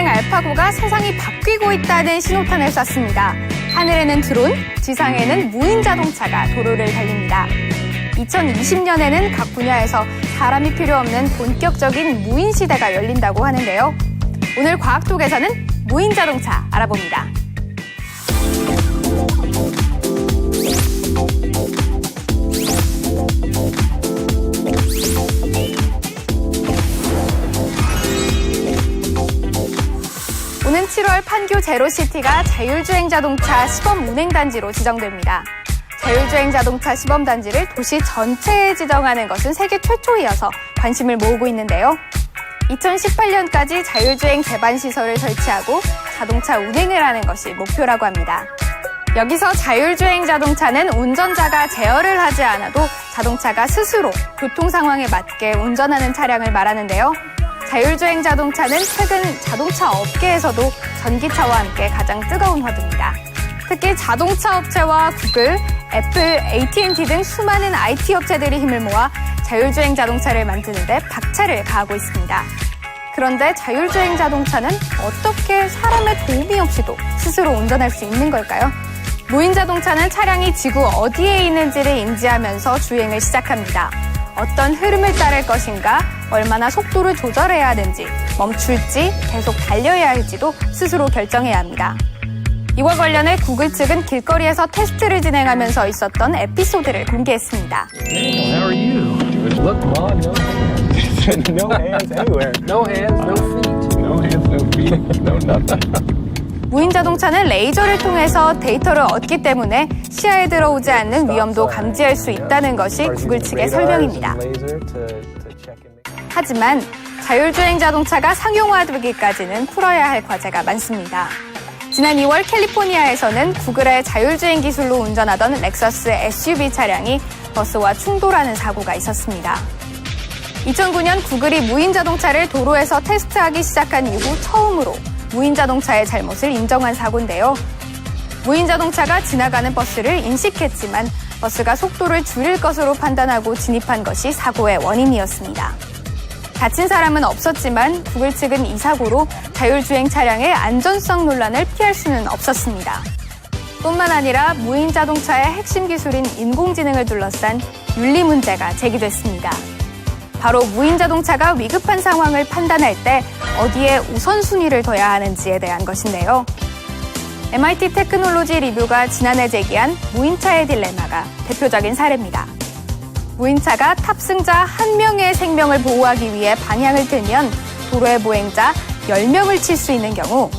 알파고가 세상이 바뀌고 있다는 신호탄을 쐈습니다. 하늘에는 드론, 지상에는 무인 자동차가 도로를 달립니다. 2020년에는 각 분야에서 사람이 필요 없는 본격적인 무인 시대가 열린다고 하는데요. 오늘 과학톡에서는 무인 자동차 알아봅니다. 오는 7월 판교 제로시티가 자율주행 자동차 시범 운행단지로 지정됩니다. 자율주행 자동차 시범단지를 도시 전체에 지정하는 것은 세계 최초이어서 관심을 모으고 있는데요. 2018년까지 자율주행 제반 시설을 설치하고 자동차 운행을 하는 것이 목표라고 합니다. 여기서 자율주행 자동차는 운전자가 제어를 하지 않아도 자동차가 스스로 교통 상황에 맞게 운전하는 차량을 말하는데요. 자율주행 자동차는 최근 자동차 업계에서도 전기차와 함께 가장 뜨거운 화두입니다. 특히 자동차 업체와 구글, 애플, AT&T 등 수많은 IT 업체들이 힘을 모아 자율주행 자동차를 만드는 데 박차를 가하고 있습니다. 그런데 자율주행 자동차는 어떻게 사람의 도움이 없이도 스스로 운전할 수 있는 걸까요? 무인 자동차는 차량이 지구 어디에 있는지를 인지하면서 주행을 시작합니다. 어떤 흐름을 따를 것인가, 얼마나 속도를 조절해야 하는지, 멈출지, 계속 달려야 할지도 스스로 결정해야 합니다. 이와 관련해 구글 측은 길거리에서 테스트를 진행하면서 있었던 에피소드를 공개했습니다. How are you? Look, Mom, no hands anywhere. No hands, no feet. No hands, no feet. No nothing. 무인 자동차는 레이저를 통해서 데이터를 얻기 때문에 시야에 들어오지 않는 위험도 감지할 수 있다는 것이 구글 측의 설명입니다. 하지만 자율주행 자동차가 상용화되기까지는 풀어야 할 과제가 많습니다. 지난 2월 캘리포니아에서는 구글의 자율주행 기술로 운전하던 렉서스 SUV 차량이 버스와 충돌하는 사고가 있었습니다. 2009년 구글이 무인 자동차를 도로에서 테스트하기 시작한 이후 처음으로 무인 자동차의 잘못을 인정한 사고인데요. 무인 자동차가 지나가는 버스를 인식했지만 버스가 속도를 줄일 것으로 판단하고 진입한 것이 사고의 원인이었습니다. 다친 사람은 없었지만 구글 측은 이 사고로 자율주행 차량의 안전성 논란을 피할 수는 없었습니다. 뿐만 아니라 무인 자동차의 핵심 기술인 인공지능을 둘러싼 윤리 문제가 제기됐습니다. 바로 무인 자동차가 위급한 상황을 판단할 때 어디에 우선순위를 둬야 하는지에 대한 것인데요. MIT 테크놀로지 리뷰가 지난해 제기한 무인차의 딜레마가 대표적인 사례입니다. 무인차가 탑승자 1명의 생명을 보호하기 위해 방향을 틀면 도로의 보행자 10명을 칠 수 있는 경우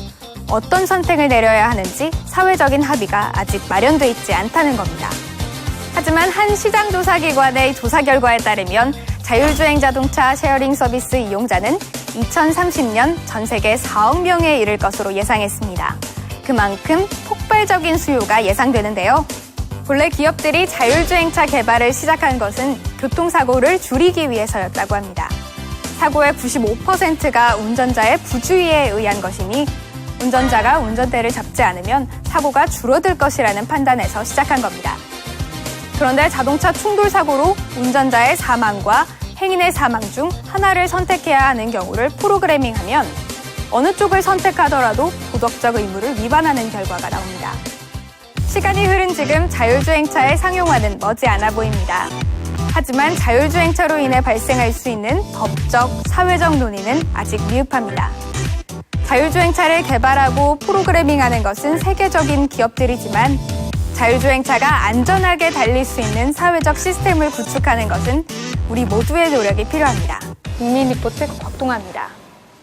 어떤 선택을 내려야 하는지 사회적인 합의가 아직 마련돼 있지 않다는 겁니다. 하지만 한 시장조사기관의 조사 결과에 따르면 자율주행 자동차 쉐어링 서비스 이용자는 2030년 전 세계 4억 명에 이를 것으로 예상했습니다. 그만큼 폭발적인 수요가 예상되는데요. 본래 기업들이 자율주행차 개발을 시작한 것은 교통사고를 줄이기 위해서였다고 합니다. 사고의 95%가 운전자의 부주의에 의한 것이니 운전자가 운전대를 잡지 않으면 사고가 줄어들 것이라는 판단에서 시작한 겁니다. 그런데 자동차 충돌 사고로 운전자의 사망과 행인의 사망 중 하나를 선택해야 하는 경우를 프로그래밍하면 어느 쪽을 선택하더라도 도덕적 의무를 위반하는 결과가 나옵니다. 시간이 흐른 지금 자율주행차의 상용화는 머지않아 보입니다. 하지만 자율주행차로 인해 발생할 수 있는 법적, 사회적 논의는 아직 미흡합니다. 자율주행차를 개발하고 프로그래밍하는 것은 세계적인 기업들이지만 자율주행차가 안전하게 달릴 수 있는 사회적 시스템을 구축하는 것은 우리 모두의 노력이 필요합니다. 국민리포트 곽동아입니다.